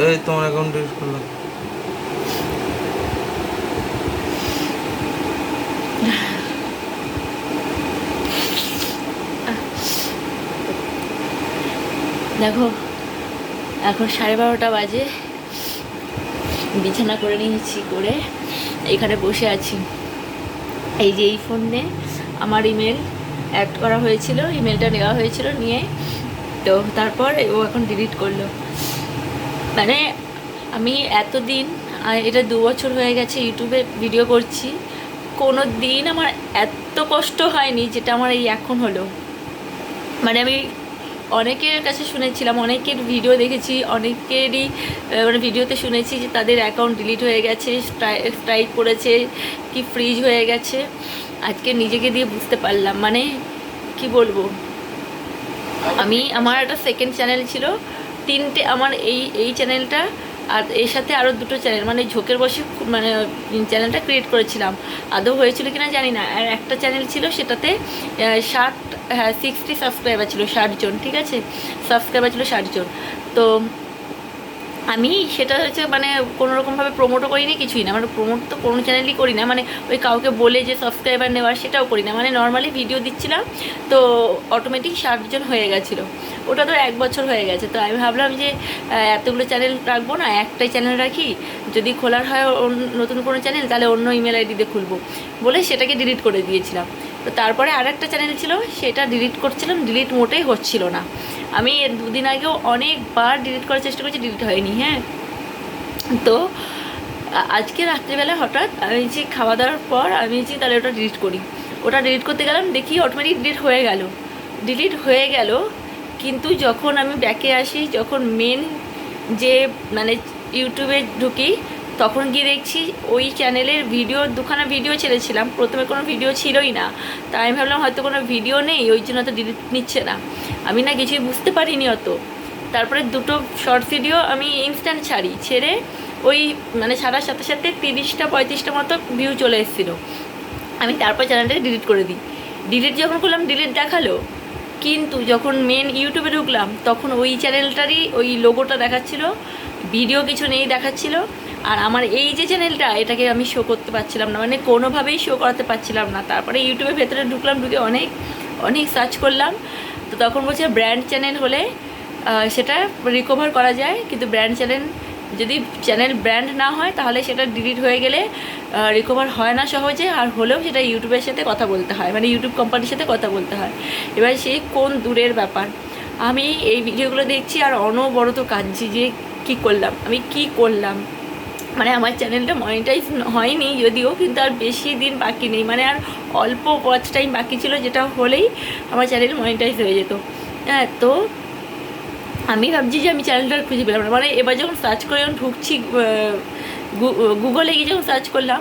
এই তোমার account delete করলাম। দেখো এখন 12:30 বাজে, বিছানা করে নিয়েছি, করে এখানে বসে আছি। এই যে এই ফোনে আমার ইমেল অ্যাড করা হয়েছিল, ইমেলটা নেওয়া হয়েছিল, নিয়ে তো তারপর ও এখন ডিলিট করলো। মানে আমি এতদিন, এটা 2 বছর হয়ে গেছে ইউটিউবে ভিডিও করছি, কোনো দিন আমার এত কষ্ট হয়নি যেটা আমার এই এখন হলো। মানে আমি অনেকের কাছে শুনেছিলাম, অনেকের ভিডিও দেখেছি, অনেকেরই মানে ভিডিওতে শুনেছি যে তাদের অ্যাকাউন্ট ডিলিট হয়ে গেছে, স্ট্রাইক পড়েছে, কি ফ্রিজ হয়ে গেছে। আজকে নিজেকে দিয়ে বুঝতে পারলাম, মানে কি বলবো, আমার একটা সেকেন্ড চ্যানেল ছিল, 3টে আমার এই চ্যানেলটা, আর এর সাথে আরও 2টো চ্যানেল, মানে ঝোঁকের বসে মানে চ্যানেলটা ক্রিয়েট করেছিলাম। আদৌ হয়েছিল কিনা জানি না। আর একটা চ্যানেল ছিল সেটাতে 60 সাবস্ক্রাইবার ছিল, 60 জন, ঠিক আছে, সাবস্ক্রাইবার ছিল 60 জন। তো আমি সেটা হচ্ছে মানে কোনোরকমভাবে প্রমোটও করিনি, কিছুই না, মানে প্রমোট তো কোনো চ্যানেলই করি না, মানে ওই কাউকে বলে যে সাবস্ক্রাইবার নেওয়ার সেটাও করি না, মানে নর্মালি ভিডিও দিচ্ছিলাম, তো অটোমেটিক 60 জন হয়ে গেছিলো। ওটা তো 1 বছর হয়ে গেছে। তো আমি ভাবলাম যে এতগুলো চ্যানেল রাখবো না, একটাই চ্যানেল রাখি, যদি খোলার হয় নতুন কোনো চ্যানেল তাহলে অন্য ইমেল আইডি দিয়ে খুলবো বলে সেটাকে ডিলিট করে দিয়েছিলাম। তো তারপরে আর একটা চ্যানেল ছিল, সেটা ডিলিট করছিলাম, ডিলিট মোটেই হচ্ছিল না। আমি এর 2 দিন আগেও অনেকবার ডিলিট করার চেষ্টা করছি, ডিলিট হয়নি। হ্যাঁ, তো আজকে রাত্রিবেলা হঠাৎ আমি যে খাওয়া দাওয়ার পর আমি যে তাহলে ওটা ডিলিট করি, ওটা ডিলিট করতে গেলাম, দেখি অটোমেটিক ডিলিট হয়ে গেল। কিন্তু যখন আমি ব্যাকে আসি, যখন মেন যে মানে ইউটিউবে ঢুকি, তখন গিয়ে দেখছি ওই চ্যানেলের ভিডিও, 2খানা ভিডিও ছেড়েছিলাম, প্রথমে কোনো ভিডিও ছিলই না। তাই আমি ভাবলাম হয়তো কোনো ভিডিও নেই, ওই জন্য তো ডিলিট নিচ্ছে না। আমি না কিছুই বুঝতে পারিনি অত। তারপরে 2টো শর্ট ভিডিও আমি ইনস্ট্যান্ট ছেড়ে ওই মানে ছাড়ার সাথে সাথে 30-35টা মতো ভিউ চলে এসেছিলো। আমি তারপর চ্যানেলটাকে ডিলিট করে দিই। ডিলিট যখন করলাম ডিলিট দেখালো, কিন্তু যখন মেন ইউটিউবে ঢুকলাম তখন ওই চ্যানেলটারই ওই লোগোটা দেখাচ্ছিল, ভিডিও কিছু নেই দেখাচ্ছিল। আর আমার এই যে চ্যানেলটা, এটাকে আমি শো করতে পারছিলাম না, মানে কোনোভাবেই শো করাতে পারছিলাম না। তারপরে ইউটিউবের ভেতরে ঢুকলাম, ঢুকে অনেক সার্চ করলাম। তো তখন বলছে ব্র্যান্ড চ্যানেল হলে সেটা রিকভার করা যায়, কিন্তু যদি চ্যানেল ব্র্যান্ড না হয় তাহলে সেটা ডিলিট হয়ে গেলে রিকভার হয় না সহজে, আর হলেও সেটা ইউটিউবের সাথে কথা বলতে হয়, মানে ইউটিউব কোম্পানির সাথে কথা বলতে হয়। এবার সেই কোন দূরের ব্যাপার, আমি এই ভিডিওগুলো দেখছি আর অনবরত কাঁদছি যে আমি কি করলাম। মানে আমার চ্যানেলটা মনিটাইজ হয়নি যদিও, কিন্তু আর বেশি দিন বাকি নেই, মানে আর অল্প ওয়াচ টাইম বাকি ছিল, যেটা হলেই আমার চ্যানেল মনিটাইজ হয়ে যেত। হ্যাঁ, তো আমি ভাবছি যে আমি চ্যানেলটা খুঁজে পেলাম না। মানে এবার যখন সার্চ করে, যখন ঢুকছি গুগলে গিয়ে যখন সার্চ করলাম,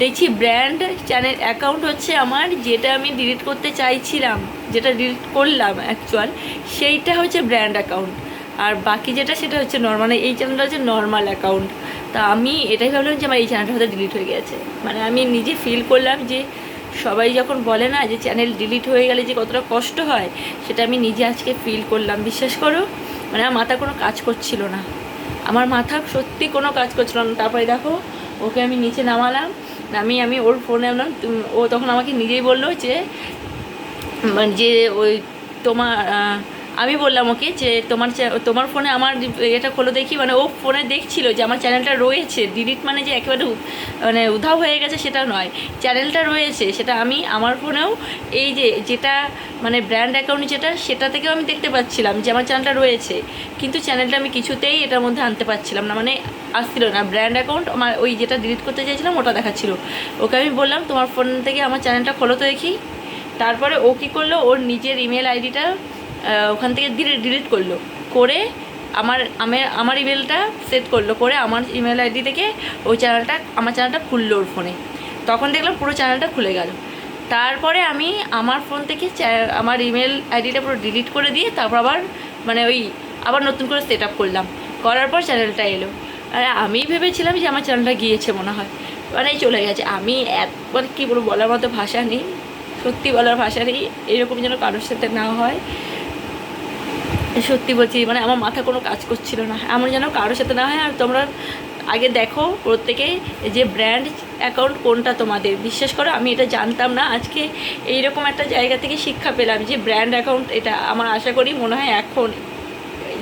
দেখছি ব্র্যান্ড চ্যানেল অ্যাকাউন্ট হচ্ছে আমার, যেটা আমি ডিলিট করতে চাইছিলাম, যেটা ডিলিট করলাম অ্যাকচুয়াল, সেইটা হচ্ছে ব্র্যান্ড অ্যাকাউন্ট। আর বাকি যেটা সেটা হচ্ছে নর্মাল, এই চ্যানেলটা হচ্ছে নর্মাল অ্যাকাউন্ট। তা আমি এটাই ভাবলাম যে আমার এই চ্যানেলটা হয়তো ডিলিট হয়ে গেছে। মানে আমি নিজে ফিল করলাম যে সবাই যখন বলে না যে চ্যানেল ডিলিট হয়ে গেলে যে কতটা কষ্ট হয়, সেটা আমি নিজে আজকে ফিল করলাম, বিশ্বাস করো। মানে আমার মাথা কোনো কাজ করছিল না, আমার মাথা সত্যি কোনো কাজ করছিল না। তারপরে দেখো ওকে আমি নিচে নামালাম, আমি ওর ফোনে আনলাম, ও তখন আমাকে নিজেই বললো যে ওই তোমার আমি বললাম ওকে যে তোমার ফোনে আমার এটা খোলো দেখি। মানে ও ফোনে দেখছিল যে আমার চ্যানেলটা রয়েছে, ডিলিট মানে যে একেবারে মানে উধাও হয়ে গেছে সেটা নয়, চ্যানেলটা রয়েছে। সেটা আমি আমার ফোনেও এই যেটা মানে ব্র্যান্ড অ্যাকাউন্ট সেটা থেকেও আমি দেখতে পাচ্ছিলাম যে আমার চ্যানেলটা রয়েছে, কিন্তু চ্যানেলটা আমি কিছুতেই এটার মধ্যে আনতে পারছিলাম না, মানে আসছিল না। ব্র্যান্ড অ্যাকাউন্ট আমার ওই যেটা ডিলিট করতে চাইছিলাম ওটা দেখাচ্ছিল। ওকে আমি বললাম তোমার ফোন থেকে আমার চ্যানেলটা খোলো তো দেখি। তারপরে ও কী করলো, ওর নিজের ইমেল আইডিটা ওখান থেকে ডিলিট করলো, করে আমার ইমেলটা সেট করলো, করে আমার ইমেল আইডি থেকে আমার চ্যানেলটা খুললো ওর ফোনে। তখন দেখলাম পুরো চ্যানেলটা খুলে গেল। তারপরে আমি আমার ফোন থেকে আমার ইমেল আইডিটা পুরো ডিলিট করে দিয়ে তারপর আবার নতুন করে সেট আপ করার পর চ্যানেলটা এলো। আর আমি ভেবেছিলাম যে আমার চ্যানেলটা গিয়েছে মনে হয়, মানে চলে গেছে। আমি একবার কী বলবো, বলার মতো ভাষা নেই, সত্যি বলার ভাষা নেই, এরকম যেন কারোর সাথে না হয়। সত্যি বলছি, মানে আমার মাথা কোনো কাজ করছিল না, এমন যেন কারোর সাথে না হয়। আর তোমরা আগে দেখো প্রত্যেকেই যে ব্র্যান্ড অ্যাকাউন্ট কোনটা তোমাদের, বিশ্বাস করো আমি এটা জানতাম না, আজকে এইরকম একটা জায়গা থেকে শিক্ষা পেলাম যে ব্র্যান্ড অ্যাকাউন্ট এটা আমার, আশা করি মনে হয় এখন,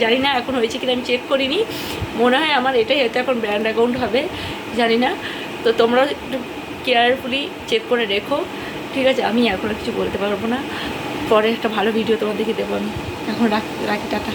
জানি না এখন হয়েছে কিনা আমি চেক করিনি, মনে হয় আমার এটাই হয়তো এখন ব্র্যান্ড অ্যাকাউন্ট হবে, জানি না। তো তোমরা একটু কেয়ারফুলি চেক করে রেখো, ঠিক আছে? আমি এখন আর কিছু বলতে পারবো না, পরে একটা ভালো ভিডিও তোমাদেরকে দেবো আমি। এখন রাখি, টাটা।